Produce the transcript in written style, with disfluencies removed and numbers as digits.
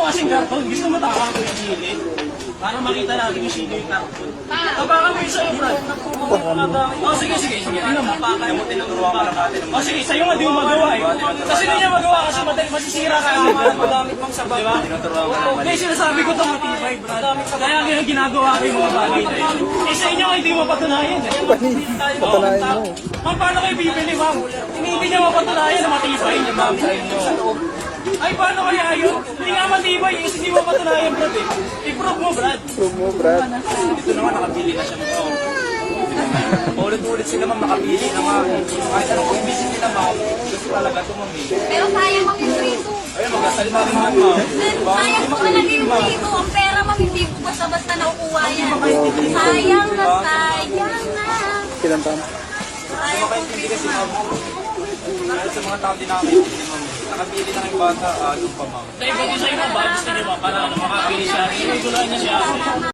kasing karton. Gusto mo taka ko yung gilid? Para makita natin yung sino yung karton. Tapakan mo yung sa'yo, Brad. Oh, sige. Ano mo? Alam mo, tinuturuan ka lang natin. Oh, sige, sa'yo nga di mo magawa eh. Kasi hindi niya magawa kasi masisira ka agad. Madamit mong sabat. Diba? Tinuturuan ka lang. Kaya sinasabi ko itong matibay, Brad. Kaya ganyan ginagawa ko yung mga bagay na yun. Eh sa inyo hindi mo patunayan eh. Patunayan mo. Ma'am, paano kayo bibili, ma'am? Hindi niya mapatunayan na matibay niya, ma'am, sa inyo. Ay, paano kaya yun? Hindi nga matibay, kasi hindi mo patunayan, Brad eh. I-prove mo, Brad. Prove mo, Brad. Ito naman, nakabili na siya mo. Ulit-ulit sila ma'am, nakabili na nga. Kahit anong condition nila ma'am, gusto talaga ito ma'am eh. Pero sayang ang yung rito. Ayun, magkasal na rin ma'am ma'am. Sayang po talaga yung rito. Ang pera ma'am, hindi po basta-basta nakukuha yan. Sayang na. Kinanta mo. Sayang po Hindi rito kasi ma'am. ma'am, dahil sa mga tao din nakakabili ma'am. Nakabili na yung bata, doon pa ma'am. Sa iba din sa inyo ba? Gusto niyo ba? Para makapili siya. Inutulan niya siya.